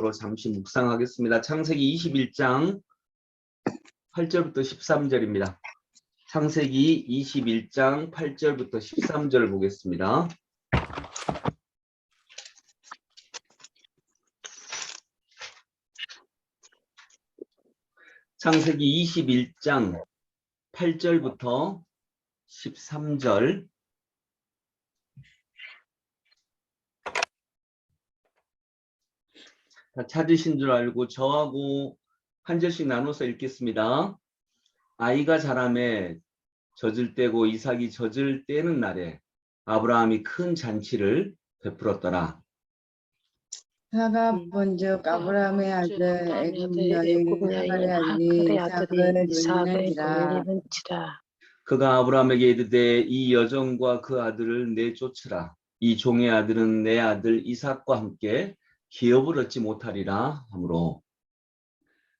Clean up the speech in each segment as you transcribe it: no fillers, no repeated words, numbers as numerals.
말씀으로 잠시 묵상하겠습니다. 창세기 21장 8절부터 13절입니다. 창세기 21장 8절부터 13절 보겠습니다. 창세기 21장 8절부터 13절. 다 찾으신 줄 알고 저하고 한 절씩 나눠서 읽겠습니다. 아이가 자라매 젖을 떼고 이삭이 젖을 떼는 날에 아브라함이 큰 잔치를 베풀었더라. 해가 본즉 아브라함의 아들 애굽 여인 하갈의 아들이 이삭을 돌리는지라. 그가 아브라함에게 이르되 이 여종과 그 아들을 내쫓으라. 이 종의 아들은 내 아들 이삭과 함께 기업을 얻지 못하리라 하므로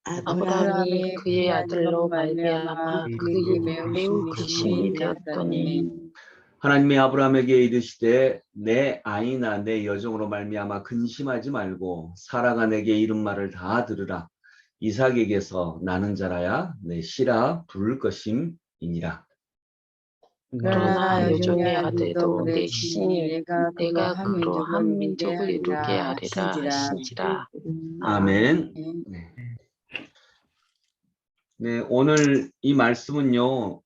아브라함이 그의 아들로 말미암아 그에게 매우 근심이 되었더니 하나님이 아브라함에게 이르시되 내 아이나 내 여종으로 말미암아 근심하지 말고 사라가 내게 이른 말을 다 들으라. 이삭에게서 나는 자라야 내 씨라 부를 것임이니라. 그러나 여종의 아들도 내 씨니 내가 그로 한 민족을 이루게 하리라 하신지라. 아멘. 네, 오늘 이 말씀은요,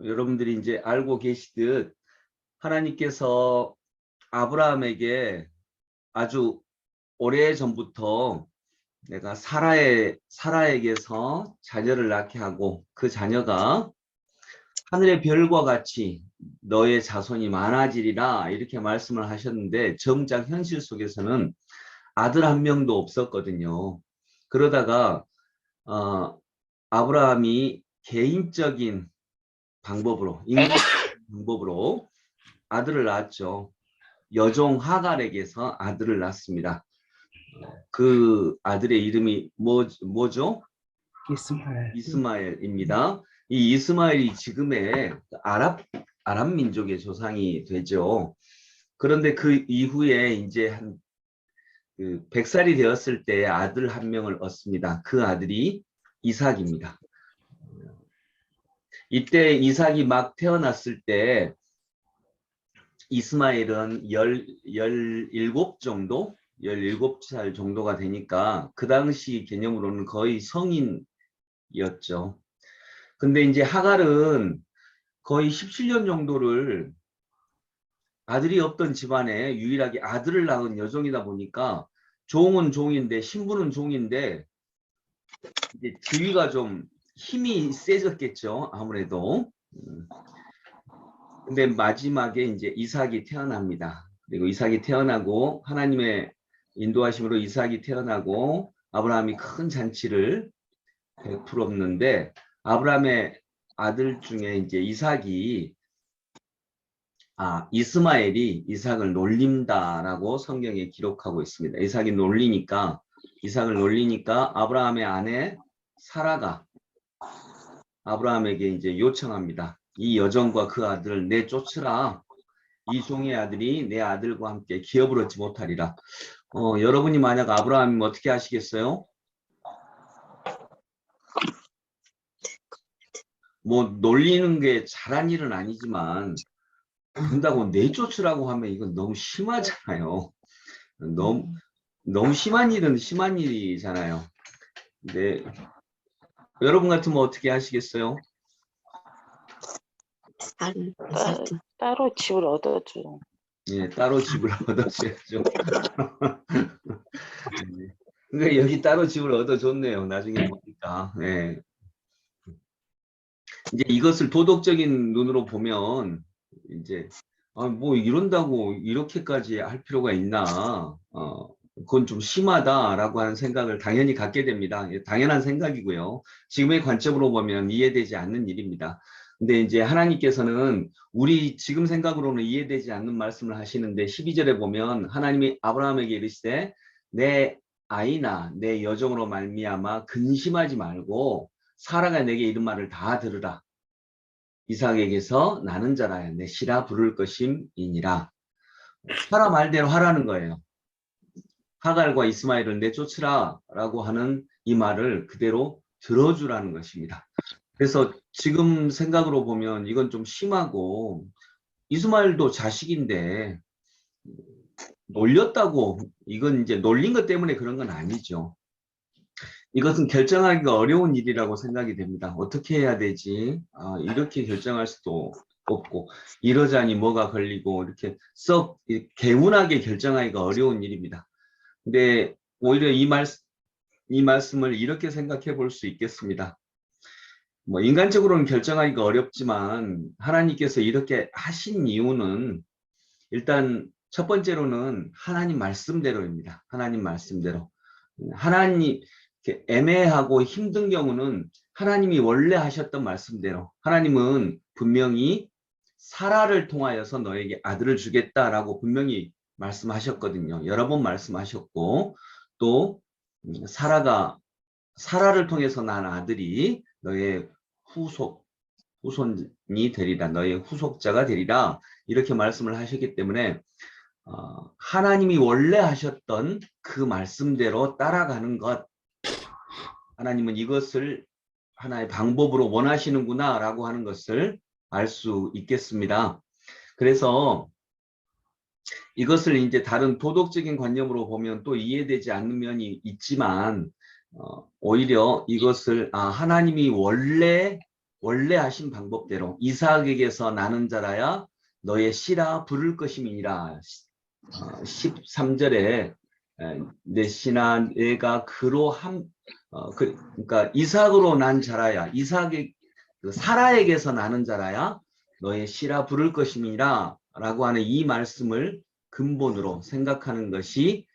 여러분들이 이제 알고 계시듯 하나님께서 아브라함에게 아주 오래 전부터 내가 사라에게서 자녀를 낳게 하고 그 자녀가 하늘의 별과 같이 너의 자손이 많아지리라 이렇게 말씀을 하셨는데 정작 현실 속에서는 아들 한 명도 없었거든요. 그러다가 아브라함이 개인적인 방법으로 아들을 낳았죠. 여종 하갈에게서 아들을 낳습니다. 그 아들의 이름이 뭐죠? 이스마엘입니다. 이 이스마엘이 지금의 아랍 민족의 조상이 되죠. 그런데 그 이후에 이제 한 100살이 되었을 때 아들 한 명을 얻습니다. 그 아들이 이삭입니다. 이때 이삭이 막 태어났을 때 이스마엘은 17살 정도가 되니까 그 당시 개념으로는 거의 성인이었죠. 근데 이제 하갈은 거의 17년 정도를 아들이 없던 집안에 유일하게 아들을 낳은 여종이다 보니까 종은 종인데 신부는 종인데 이제 지위가 좀 힘이 세졌겠죠. 아무래도. 근데 마지막에 이제 이삭이 태어납니다. 그리고 이삭이 태어나고 하나님의 인도하심으로 이삭이 태어나고 아브라함이 큰 잔치를 베풀었는데 아브라함의 아들 중에 이제 이스마엘이 이삭을 놀린다라고 성경에 기록하고 있습니다. 이삭을 놀리니까 아브라함의 아내 사라가 아브라함에게 이제 요청합니다. 이 여종과 그 아들을 내쫓으라. 이 종의 아들이 내 아들과 함께 기업을 얻지 못하리라. 여러분이 만약 아브라함이면 어떻게 하시겠어요? 뭐 놀리는 게 잘한 일은 아니지만 된다고 내쫓으라고 하면 이건 너무 심하잖아요. 너무 심한 일은 심한 일이잖아요. 근데 여러분 같으면 어떻게 하시겠어요? 따로 집을 얻어줘. 예, 따로 집을 얻어줘야죠. 그러니까 여기 따로 집을 얻어줬네요. 나중에 보니까. 예. 이제 이것을 도덕적인 눈으로 보면 이제 뭐 이런다고 이렇게까지 할 필요가 있나? 그건 좀 심하다라고 하는 생각을 당연히 갖게 됩니다. 당연한 생각이고요. 지금의 관점으로 보면 이해되지 않는 일입니다. 근데 이제 하나님께서는 우리 지금 생각으로는 이해되지 않는 말씀을 하시는데 12절에 보면 하나님이 아브라함에게 이르시되 내 아이나 내 여종으로 말미암아 근심하지 말고 사라가 내게 이른 말을 다 들으라. 이삭에게서 나는 자라야 내 씨라 부를 것임이니라. 사라 말대로 하라는 거예요. 하갈과 이스마엘을 내쫓으라 라고 하는 이 말을 그대로 들어주라는 것입니다. 그래서 지금 생각으로 보면 이건 좀 심하고, 이스마엘도 자식인데 놀렸다고, 이건 이제 놀린 것 때문에 그런 건 아니죠. 이것은 결정하기가 어려운 일이라고 생각이 됩니다. 어떻게 해야 되지? 이렇게 결정할 수도 없고, 이러자니 뭐가 걸리고, 이렇게 썩 개운하게 결정하기가 어려운 일입니다. 근데 오히려 이 말씀을 이렇게 생각해 볼 수 있겠습니다. 뭐 인간적으로는 결정하기가 어렵지만 하나님께서 이렇게 하신 이유는 일단 첫 번째로는 하나님 말씀대로입니다. 하나님 말씀대로. 하나님 애매하고 힘든 경우는 하나님이 원래 하셨던 말씀대로, 하나님은 분명히 사라를 통하여서 너에게 아들을 주겠다라고 분명히 말씀하셨거든요. 여러 번 말씀하셨고, 또 사라를 통해서 난 아들이 너의 후손이 되리라, 너의 후속자가 되리라, 이렇게 말씀을 하셨기 때문에 하나님이 원래 하셨던 그 말씀대로 따라가는 것, 하나님은 이것을 하나의 방법으로 원하시는구나 라고 하는 것을 알 수 있겠습니다. 그래서 이것을 이제 다른 도덕적인 관념으로 보면 또 이해되지 않는 면이 있지만, 오히려 이것을 하나님이 원래 하신 방법대로 이삭에게서 나는 자라야 너의 씨라 부를 것임이니라. 13절에 내 씨나 내가 그로 그러니까 이삭으로 난 자라야, 사라에게서 나는 자라야 너의 씨라 부를 것임이라 라고 하는 이 말씀을 근본으로 생각하는 것이,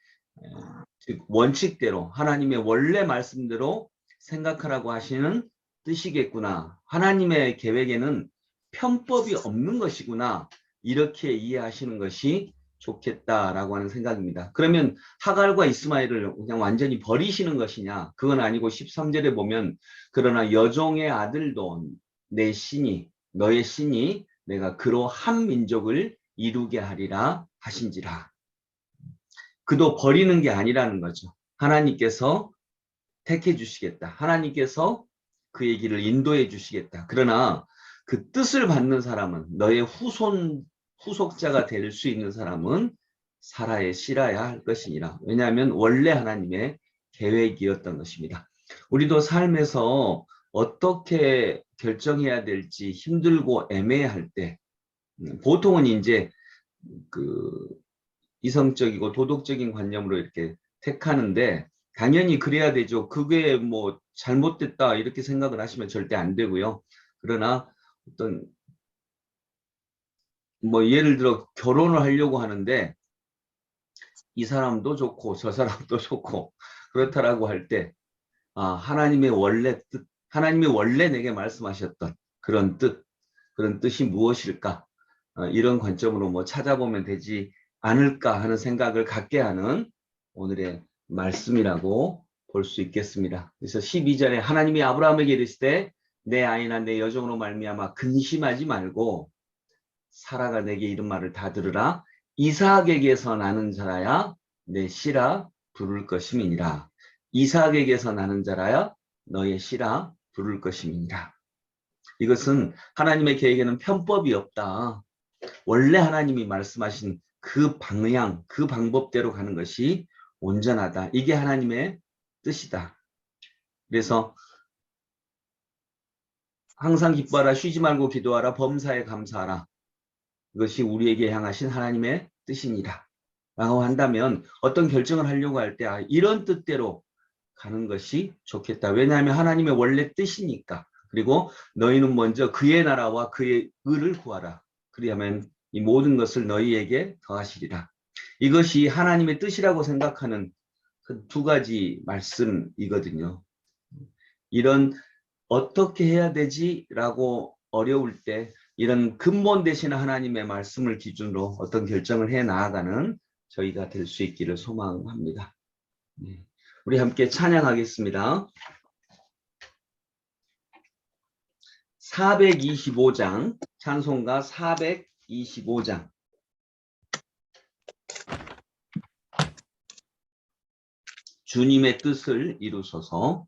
즉 원칙대로 하나님의 원래 말씀대로 생각하라고 하시는 뜻이겠구나. 하나님의 계획에는 편법이 없는 것이구나. 이렇게 이해하시는 것이 좋겠다라고 하는 생각입니다. 그러면 하갈과 이스마엘을 그냥 완전히 버리시는 것이냐? 그건 아니고 13절에 보면 그러나 여종의 아들도 내 신이, 너의 신이 내가 그로 한 민족을 이루게 하리라 하신지라. 그도 버리는 게 아니라는 거죠. 하나님께서 택해 주시겠다. 하나님께서 그의 길을 인도해 주시겠다. 그러나 그 뜻을 받는 사람은, 너의 후속자가 될 수 있는 사람은 사라의 씨라야 할 것이니라. 왜냐하면 원래 하나님의 계획이었던 것입니다. 우리도 삶에서 어떻게 결정해야 될지 힘들고 애매할 때, 보통은 이제 그 이성적이고 도덕적인 관념으로 이렇게 택하는데, 당연히 그래야 되죠. 그게 뭐 잘못됐다 이렇게 생각을 하시면 절대 안 되고요. 그러나 어떤 뭐 예를 들어 결혼을 하려고 하는데 이 사람도 좋고 저 사람도 좋고 그렇다라고 할 때, 하나님의 원래 뜻, 하나님이 원래 내게 말씀하셨던 그런 뜻이 무엇일까? 이런 관점으로 뭐 찾아보면 되지 않을까 하는 생각을 갖게 하는 오늘의 말씀이라고 볼 수 있겠습니다. 그래서 12절에 하나님이 아브라함에게 이르시되 내 아이나 내 여종으로 말미암아 근심하지 말고 사라가 내게 이른 말을 다 들으라. 이삭에게서 나는 자라야 내 씨라 부를 것임이니라. 이삭에게서 나는 자라야 너의 씨라 부를 것임이니라. 이것은 하나님의 계획에는 편법이 없다. 원래 하나님이 말씀하신 그 방향, 그 방법대로 가는 것이 온전하다. 이게 하나님의 뜻이다. 그래서 항상 기뻐하라, 쉬지 말고 기도하라, 범사에 감사하라. 이것이 우리에게 향하신 하나님의 뜻이니라 라고 한다면, 어떤 결정을 하려고 할 때 이런 뜻대로 가는 것이 좋겠다. 왜냐하면 하나님의 원래 뜻이니까. 그리고 너희는 먼저 그의 나라와 그의 의를 구하라. 그리하면 이 모든 것을 너희에게 더하시리라. 이것이 하나님의 뜻이라고 생각하는 그 두 가지 말씀이거든요. 이런 어떻게 해야 되지? 라고 어려울 때 이런 근본 되시는 하나님의 말씀을 기준으로 어떤 결정을 해 나아가는 저희가 될 수 있기를 소망합니다. 우리 함께 찬양하겠습니다. 425장, 찬송가 425장. 주님의 뜻을 이루소서.